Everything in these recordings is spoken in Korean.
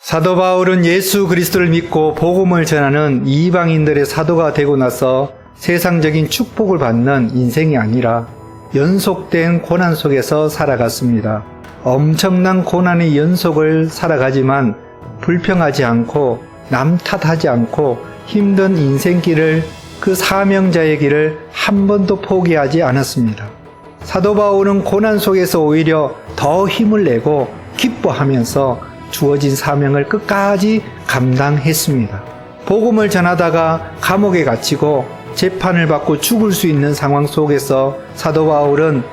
사도 바울은 예수 그리스도를 믿고 복음을 전하는 이방인들의 사도가 되고 나서 세상적인 축복을 받는 인생이 아니라 연속된 고난 속에서 살아갔습니다. 엄청난 고난의 연속을 살아가지만 불평하지 않고 남 탓하지 않고 힘든 인생길을, 그 사명자의 길을 한 번도 포기하지 않았습니다. 사도 바울은 고난 속에서 오히려 더 힘을 내고 기뻐하면서 주어진 사명을 끝까지 감당했습니다. 복음을 전하다가 감옥에 갇히고 재판을 받고 죽을 수 있는 상황 속에서 사도 바울은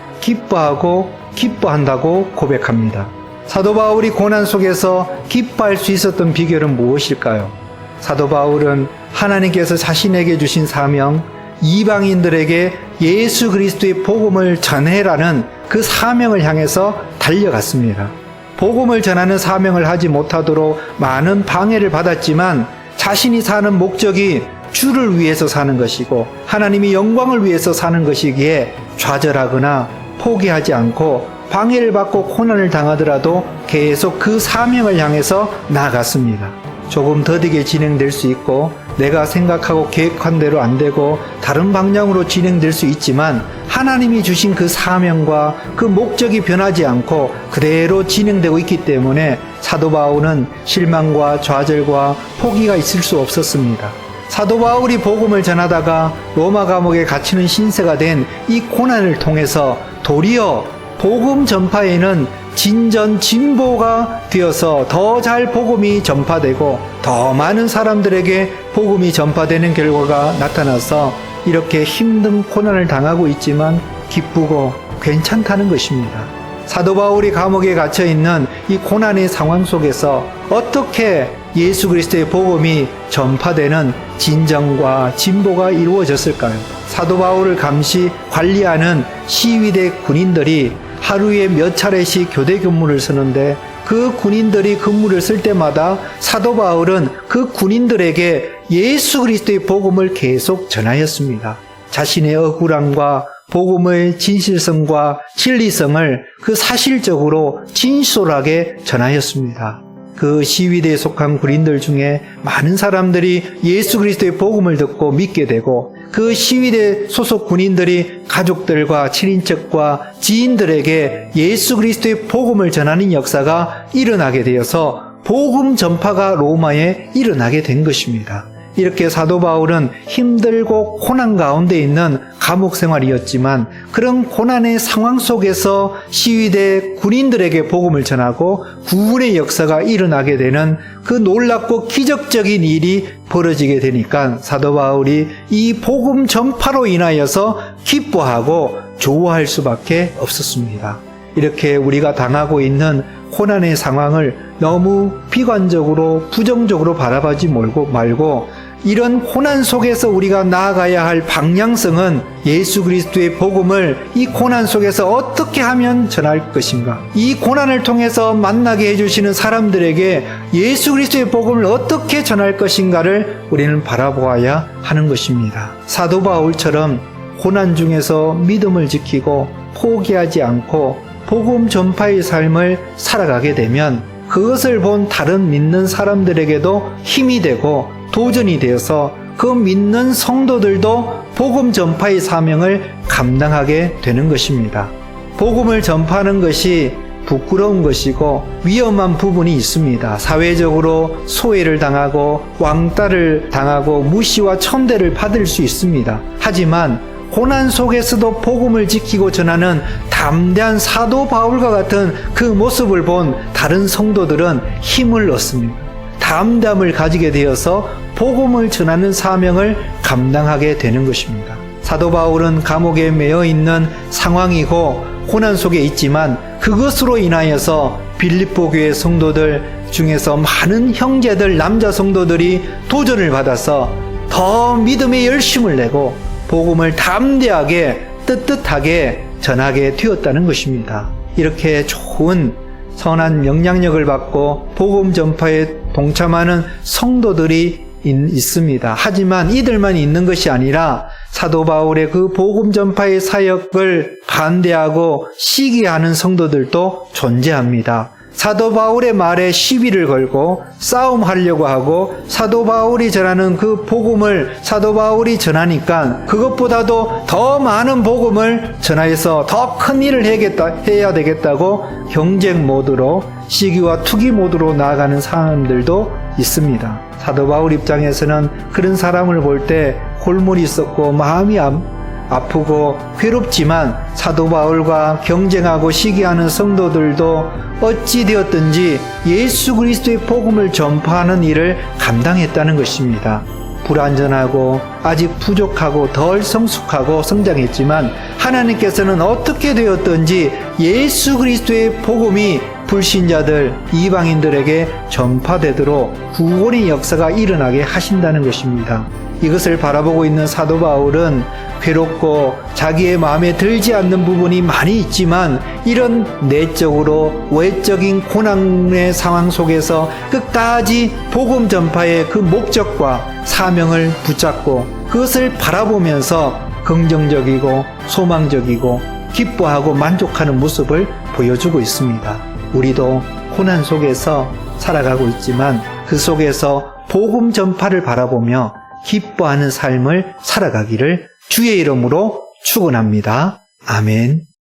기뻐한다고 고백합니다. 사도 바울이 고난 속에서 기뻐할 수 있었던 비결은 무엇일까요? 사도 바울은 하나님께서 자신에게 주신 사명, 이방인들에게 예수 그리스도의 복음을 전해라는 그 사명을 향해서 달려갔습니다. 복음을 전하는 사명을 하지 못하도록 많은 방해를 받았지만 자신이 사는 목적이 주를 위해서 사는 것이고 하나님의 영광을 위해서 사는 것이기에 좌절하거나 포기하지 않고 방해를 받고 고난을 당하더라도 계속 그 사명을 향해서 나아갔습니다. 조금 더디게 진행될 수 있고 내가 생각하고 계획한 대로 안 되고 다른 방향으로 진행될 수 있지만 하나님이 주신 그 사명과 그 목적이 변하지 않고 그대로 진행되고 있기 때문에 사도 바울은 실망과 좌절과 포기가 있을 수 없었습니다. 사도 바울이 복음을 전하다가 로마 감옥에 갇히는 신세가 된 이 고난을 통해서 도리어 복음 전파에는 진보가 되어서 더 잘 복음이 전파되고 더 많은 사람들에게 복음이 전파되는 결과가 나타나서 이렇게 힘든 고난을 당하고 있지만 기쁘고 괜찮다는 것입니다. 사도 바울이 감옥에 갇혀 있는 이 고난의 상황 속에서 어떻게 예수 그리스도의 복음이 전파되는 진정과 진보가 이루어졌을까요? 사도 바울을 감시 관리하는 시위대 군인들이 하루에 몇 차례씩 교대 근무를 쓰는데 그 군인들이 근무를 쓸 때마다 사도 바울은 그 군인들에게 예수 그리스도의 복음을 계속 전하였습니다. 자신의 억울함과 복음의 진실성과 진리성을 그 사실적으로 진솔하게 전하였습니다. 그 시위대에 속한 군인들 중에 많은 사람들이 예수 그리스도의 복음을 듣고 믿게 되고 그 시위대 소속 군인들이 가족들과 친인척과 지인들에게 예수 그리스도의 복음을 전하는 역사가 일어나게 되어서 복음 전파가 로마에 일어나게 된 것입니다. 이렇게 사도 바울은 힘들고 고난 가운데 있는 감옥 생활이었지만 그런 고난의 상황 속에서 시위대 군인들에게 복음을 전하고 구원의 역사가 일어나게 되는 그 놀랍고 기적적인 일이 벌어지게 되니까 사도 바울이 이 복음 전파로 인하여서 기뻐하고 좋아할 수밖에 없었습니다. 이렇게 우리가 당하고 있는 고난의 상황을 너무 비관적으로 부정적으로 바라보지 말고 이런 고난 속에서 우리가 나아가야 할 방향성은 예수 그리스도의 복음을 이 고난 속에서 어떻게 하면 전할 것인가, 이 고난을 통해서 만나게 해주시는 사람들에게 예수 그리스도의 복음을 어떻게 전할 것인가를 우리는 바라보아야 하는 것입니다. 사도 바울처럼 고난 중에서 믿음을 지키고 포기하지 않고 복음 전파의 삶을 살아가게 되면 그것을 본 다른 믿는 사람들에게도 힘이 되고 도전이 되어서 그 믿는 성도들도 복음 전파의 사명을 감당하게 되는 것입니다. 복음을 전파하는 것이 부끄러운 것이고 위험한 부분이 있습니다. 사회적으로 소외를 당하고 왕따를 당하고 무시와 천대를 받을 수 있습니다. 하지만 고난 속에서도 복음을 지키고 전하는 담대한 사도 바울과 같은 그 모습을 본 다른 성도들은 힘을 얻습니다. 담대함을 가지게 되어서 복음을 전하는 사명을 감당하게 되는 것입니다. 사도 바울은 감옥에 매여 있는 상황이고 고난 속에 있지만 그것으로 인하여서 빌립보 교회 성도들 중에서 많은 형제들, 남자 성도들이 도전을 받아서 더 믿음의 열심을 내고 복음을 담대하게 떳떳하게 전하게 되었다는 것입니다. 이렇게 좋은 선한 영향력을 받고 복음 전파에 동참하는 성도들이 있습니다. 하지만 이들만 있는 것이 아니라 사도 바울의 그 복음 전파의 사역을 반대하고 시기하는 성도들도 존재합니다. 사도 바울의 말에 시비를 걸고 싸움하려고 하고 사도 바울이 전하는 그 복음을 사도 바울이 전하니까 그것보다도 더 많은 복음을 전하여서 더 큰 일을 해야 되겠다고 경쟁 모드로 시기와 투기 모드로 나아가는 사람들도 있습니다. 사도 바울 입장에서는 그런 사람을 볼 때 골물이 있었고 마음이 아프고 괴롭지만 사도 바울과 경쟁하고 시기하는 성도들도 어찌 되었든지 예수 그리스도의 복음을 전파하는 일을 감당했다는 것입니다. 불완전하고 아직 부족하고 덜 성숙하고 성장했지만 하나님께서는 어떻게 되었든지 예수 그리스도의 복음이 불신자들, 이방인들에게 전파되도록 구원의 역사가 일어나게 하신다는 것입니다. 이것을 바라보고 있는 사도 바울은 괴롭고 자기의 마음에 들지 않는 부분이 많이 있지만 이런 내적으로 외적인 고난의 상황 속에서 끝까지 복음 전파의 그 목적과 사명을 붙잡고 그것을 바라보면서 긍정적이고 소망적이고 기뻐하고 만족하는 모습을 보여주고 있습니다. 우리도 고난 속에서 살아가고 있지만 그 속에서 복음 전파를 바라보며 기뻐하는 삶을 살아가기를 주의 이름으로 축원합니다. 아멘.